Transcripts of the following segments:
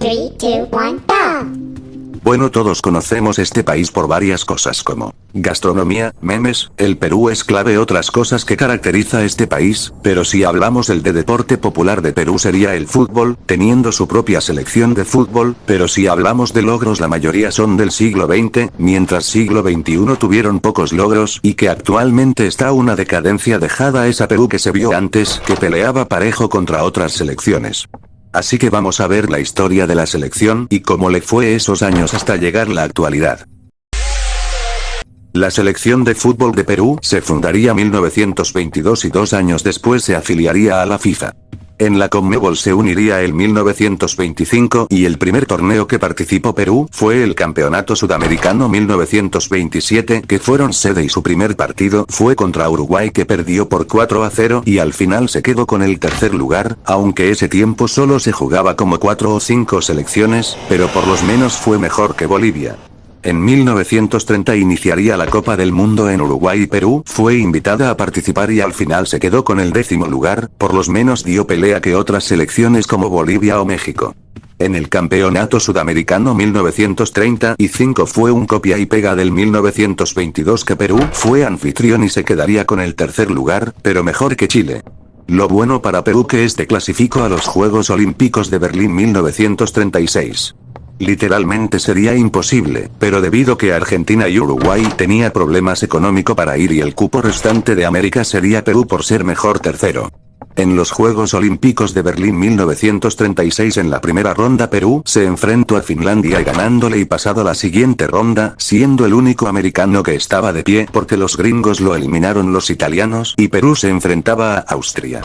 3, 2, 1, go! Bueno, todos conocemos este país por varias cosas como gastronomía, memes, el Perú es clave, otras cosas que caracteriza a este país, pero si hablamos del deporte popular de Perú sería el fútbol, teniendo su propia selección de fútbol, pero si hablamos de logros la mayoría son del siglo XX, mientras siglo XXI tuvieron pocos logros y que actualmente está una decadencia dejada esa Perú que se vio antes, que peleaba parejo contra otras selecciones. Así que vamos a ver la historia de la selección y cómo le fue esos años hasta llegar la actualidad. La selección de fútbol de Perú se fundaría en 1922 y 2 años después se afiliaría a la FIFA. En la Conmebol se uniría en 1925 y el primer torneo que participó Perú fue el Campeonato Sudamericano 1927 que fueron sede y su primer partido fue contra Uruguay que perdió por 4-0 y al final se quedó con el tercer lugar, aunque ese tiempo solo se jugaba como 4 o 5 selecciones, pero por lo menos fue mejor que Bolivia. En 1930 iniciaría la Copa del Mundo en Uruguay y Perú fue invitada a participar y al final se quedó con el 10º lugar, por lo menos dio pelea que otras selecciones como Bolivia o México. En el Campeonato Sudamericano 1935 fue un copia y pega del 1922 que Perú fue anfitrión y se quedaría con el tercer lugar, pero mejor que Chile. Lo bueno para Perú que este clasificó a los Juegos Olímpicos de Berlín 1936. Literalmente sería imposible, pero debido que Argentina y Uruguay tenía problemas económicos para ir y el cupo restante de América sería Perú por ser mejor tercero. En los Juegos Olímpicos de Berlín 1936 en la primera ronda Perú se enfrentó a Finlandia y ganándole y pasado la siguiente ronda, siendo el único americano que estaba de pie porque los gringos lo eliminaron los italianos y Perú se enfrentaba a Austria.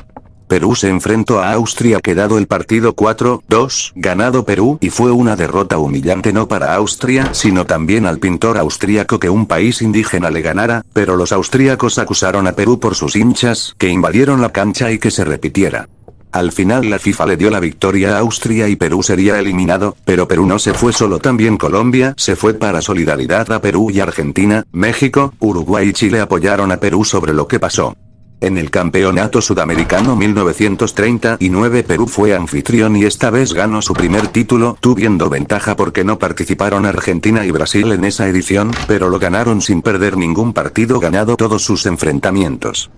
Perú se enfrentó a Austria quedado el partido 4-2, ganado Perú y fue una derrota humillante no para Austria sino también al pintor austríaco que un país indígena le ganara, pero los austríacos acusaron a Perú por sus hinchas, que invadieron la cancha y que se repitiera. Al final la FIFA le dio la victoria a Austria y Perú sería eliminado, pero Perú no se fue solo, también Colombia se fue para solidaridad a Perú y Argentina, México, Uruguay y Chile apoyaron a Perú sobre lo que pasó. En el Campeonato Sudamericano 1939 Perú fue anfitrión y esta vez ganó su primer título, tuviendo ventaja porque no participaron Argentina y Brasil en esa edición, pero lo ganaron sin perder ningún partido ganado todos sus enfrentamientos.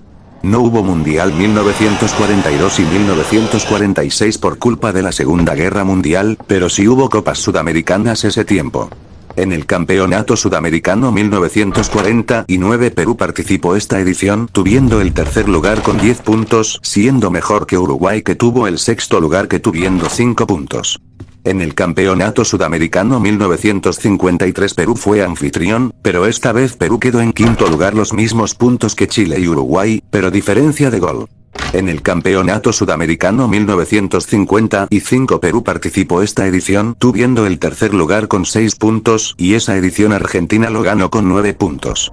No hubo Mundial 1942 y 1946 por culpa de la Segunda Guerra Mundial, pero sí hubo Copas Sudamericanas ese tiempo. En el Campeonato Sudamericano 1949 Perú participó esta edición, tuviendo el tercer lugar con 10 puntos, siendo mejor que Uruguay que tuvo el sexto lugar que tuviendo 5 puntos. En el Campeonato Sudamericano 1953 Perú fue anfitrión, pero esta vez Perú quedó en quinto lugar los mismos puntos que Chile y Uruguay, pero diferencia de gol. En el Campeonato Sudamericano 1955 Perú participó esta edición tuviendo el tercer lugar con 6 puntos y esa edición Argentina lo ganó con 9 puntos.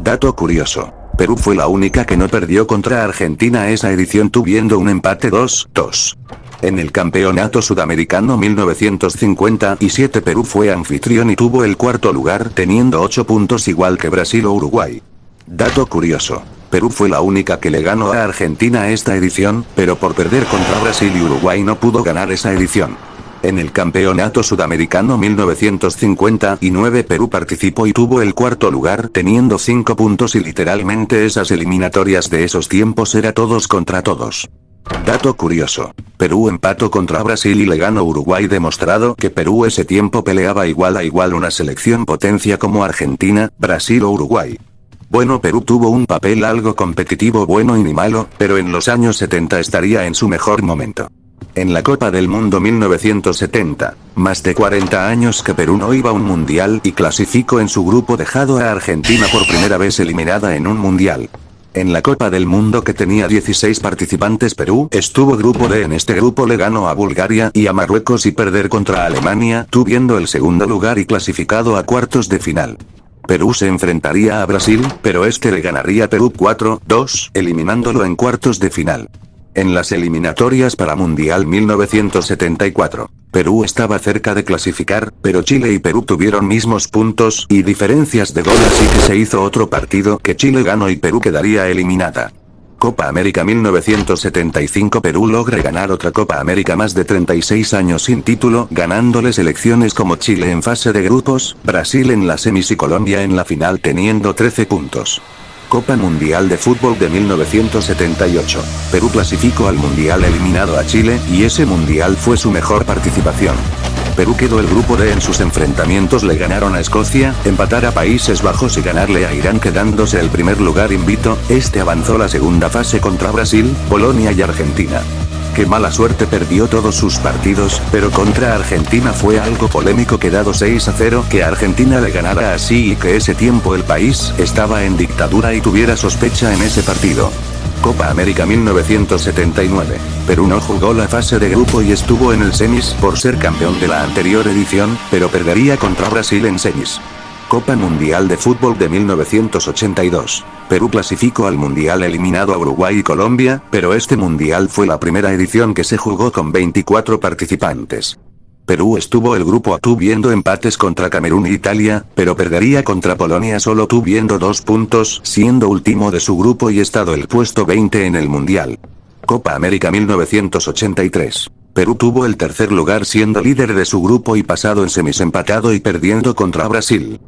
Dato curioso. Perú fue la única que no perdió contra Argentina esa edición tuviendo un empate 2-2. En el Campeonato Sudamericano 1957 Perú fue anfitrión y tuvo el cuarto lugar teniendo 8 puntos igual que Brasil o Uruguay. Dato curioso. Perú fue la única que le ganó a Argentina esta edición, pero por perder contra Brasil y Uruguay no pudo ganar esa edición. En el Campeonato Sudamericano 1959 Perú participó y tuvo el cuarto lugar teniendo 5 puntos y literalmente esas eliminatorias de esos tiempos era todos contra todos. Dato curioso. Perú empató contra Brasil y le ganó Uruguay demostrado que Perú ese tiempo peleaba igual a igual una selección potencia como Argentina, Brasil o Uruguay. Bueno, Perú tuvo un papel algo competitivo bueno y ni malo, pero en los años 70 estaría en su mejor momento. En la Copa del Mundo 1970, más de 40 años que Perú no iba a un mundial y clasificó en su grupo dejado a Argentina por primera vez eliminada en un mundial. En la Copa del Mundo que tenía 16 participantes Perú estuvo grupo D, en este grupo le ganó a Bulgaria y a Marruecos y perder contra Alemania, tuviendo el segundo lugar y clasificado a cuartos de final. Perú se enfrentaría a Brasil, pero este le ganaría Perú 4-2, eliminándolo en cuartos de final. En las eliminatorias para Mundial 1974, Perú estaba cerca de clasificar, pero Chile y Perú tuvieron mismos puntos y diferencias de gol, así que se hizo otro partido que Chile ganó y Perú quedaría eliminada. Copa América 1975 Perú logra ganar otra Copa América más de 36 años sin título, ganándole selecciones como Chile en fase de grupos, Brasil en las semis y Colombia en la final teniendo 13 puntos. Copa Mundial de Fútbol de 1978. Perú clasificó al Mundial eliminado a Chile, y ese Mundial fue su mejor participación. Perú quedó el grupo D en sus enfrentamientos, le ganaron a Escocia, empatar a Países Bajos y ganarle a Irán quedándose el primer lugar invicto. Este avanzó la segunda fase contra Brasil, Polonia y Argentina. Qué mala suerte, perdió todos sus partidos, pero contra Argentina fue algo polémico, quedado 6-0, que Argentina le ganara así y que ese tiempo el país estaba en dictadura y tuviera sospecha en ese partido. Copa América 1979. Perú no jugó la fase de grupo y estuvo en el semis por ser campeón de la anterior edición, pero perdería contra Brasil en semis. Copa Mundial de Fútbol de 1982. Perú clasificó al Mundial eliminado a Uruguay y Colombia, pero este Mundial fue la primera edición que se jugó con 24 participantes. Perú estuvo el grupo A tuviendo empates contra Camerún y Italia, pero perdería contra Polonia solo tuviendo 2 puntos, siendo último de su grupo y estado el puesto 20 en el Mundial. Copa América 1983. Perú tuvo el tercer lugar siendo líder de su grupo y pasado en semis empatado y perdiendo contra Brasil.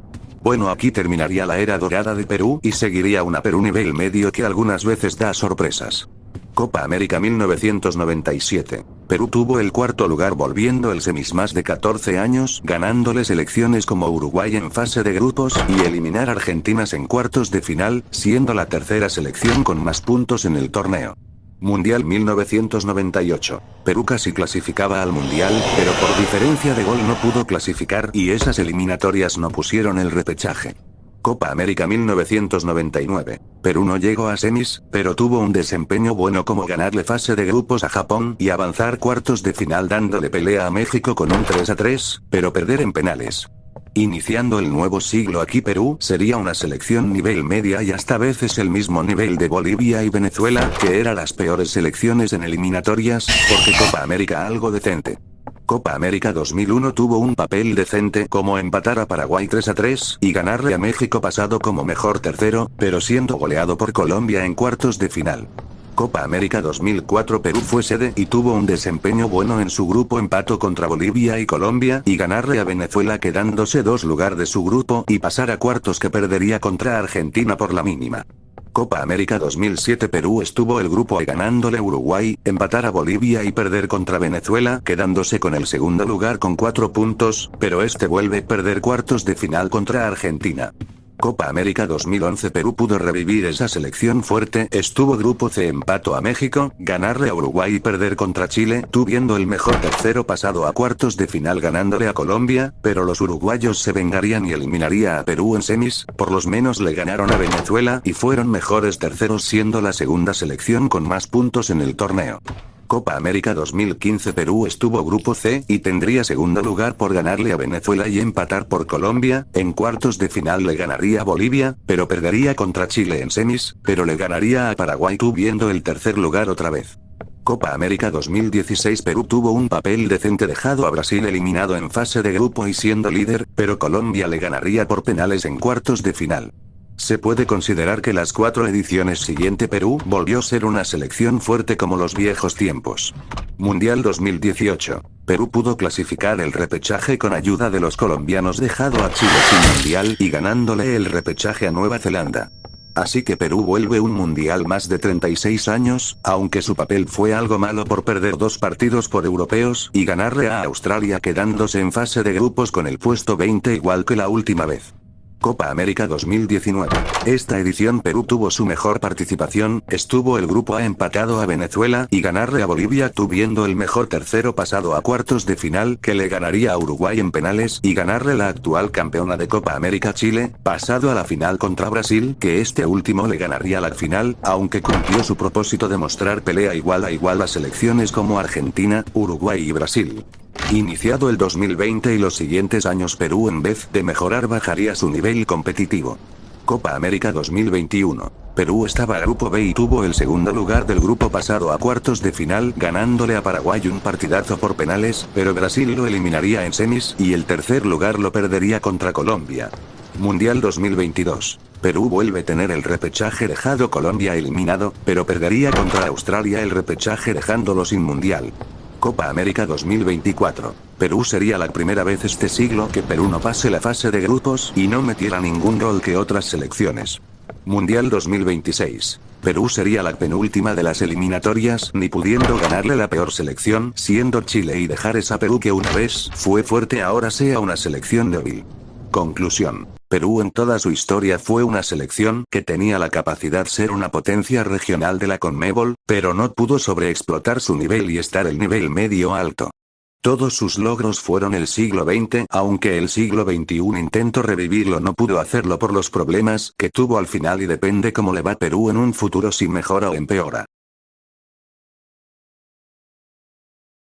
Bueno, aquí terminaría la era dorada de Perú y seguiría una Perú nivel medio que algunas veces da sorpresas. Copa América 1997. Perú tuvo el cuarto lugar volviendo el semis más de 14 años, ganándole selecciones como Uruguay en fase de grupos y eliminar a Argentinas en cuartos de final, siendo la tercera selección con más puntos en el torneo. Mundial 1998. Perú casi clasificaba al Mundial, pero por diferencia de gol no pudo clasificar y esas eliminatorias no pusieron el repechaje. Copa América 1999. Perú no llegó a semis, pero tuvo un desempeño bueno como ganarle fase de grupos a Japón y avanzar cuartos de final dándole pelea a México con un 3-3, pero perder en penales. Iniciando el nuevo siglo aquí Perú sería una selección nivel media y hasta veces el mismo nivel de Bolivia y Venezuela, que eran las peores selecciones en eliminatorias, porque Copa América algo decente. Copa América 2001 tuvo un papel decente como empatar a Paraguay 3-3 y ganarle a México pasado como mejor tercero, pero siendo goleado por Colombia en cuartos de final. Copa América 2004 Perú fue sede y tuvo un desempeño bueno en su grupo, empató contra Bolivia y Colombia y ganarle a Venezuela quedándose 2 lugares de su grupo y pasar a cuartos que perdería contra Argentina por la mínima. Copa América 2007 Perú estuvo el grupo A ganándole a Uruguay, empatar a Bolivia y perder contra Venezuela quedándose con el segundo lugar con 4 puntos, pero este vuelve a perder cuartos de final contra Argentina. Copa América 2011 Perú pudo revivir esa selección fuerte, estuvo grupo C, empató a México, ganarle a Uruguay y perder contra Chile, tuviendo el mejor tercero pasado a cuartos de final ganándole a Colombia, pero los uruguayos se vengarían y eliminaría a Perú en semis, por lo menos le ganaron a Venezuela y fueron mejores terceros siendo la segunda selección con más puntos en el torneo. Copa América 2015 Perú estuvo grupo C y tendría segundo lugar por ganarle a Venezuela y empatar por Colombia, en cuartos de final le ganaría a Bolivia, pero perdería contra Chile en semis, pero le ganaría a Paraguay tuviendo el tercer lugar otra vez. Copa América 2016 Perú tuvo un papel decente dejado a Brasil eliminado en fase de grupo y siendo líder, pero Colombia le ganaría por penales en cuartos de final. Se puede considerar que las 4 ediciones siguiente Perú volvió a ser una selección fuerte como los viejos tiempos. Mundial 2018. Perú pudo clasificar el repechaje con ayuda de los colombianos dejado a Chile sin mundial y ganándole el repechaje a Nueva Zelanda. Así que Perú vuelve un mundial más de 36 años, aunque su papel fue algo malo por perder 2 partidos por europeos y ganarle a Australia quedándose en fase de grupos con el puesto 20 igual que la última vez. Copa América 2019. Esta edición Perú tuvo su mejor participación, estuvo el grupo A empatado a Venezuela y ganarle a Bolivia tuviendo el mejor tercero pasado a cuartos de final que le ganaría a Uruguay en penales y ganarle la actual campeona de Copa América Chile, pasado a la final contra Brasil que este último le ganaría la final, aunque cumplió su propósito de mostrar pelea igual a selecciones como Argentina, Uruguay y Brasil. Iniciado el 2020 y los siguientes años Perú en vez de mejorar bajaría su nivel competitivo. Copa América 2021. Perú estaba grupo B y tuvo el segundo lugar del grupo pasado a cuartos de final ganándole a Paraguay un partidazo por penales, pero Brasil lo eliminaría en semis y el tercer lugar lo perdería contra Colombia. Mundial 2022. Perú vuelve a tener el repechaje dejado Colombia eliminado, pero perdería contra Australia el repechaje dejándolo sin mundial. Copa América 2024. Perú sería la primera vez este siglo que Perú no pase la fase de grupos y no metiera ningún gol que otras selecciones. Mundial 2026. Perú sería la penúltima de las eliminatorias, ni pudiendo ganarle la peor selección, siendo Chile, y dejar esa Perú que una vez fue fuerte ahora sea una selección débil. Conclusión. Perú en toda su historia fue una selección que tenía la capacidad de ser una potencia regional de la CONMEBOL, pero no pudo sobreexplotar su nivel y estar el nivel medio alto. Todos sus logros fueron el siglo XX, aunque el siglo XXI intentó revivirlo, no pudo hacerlo por los problemas que tuvo al final y depende cómo le va a Perú en un futuro si mejora o empeora.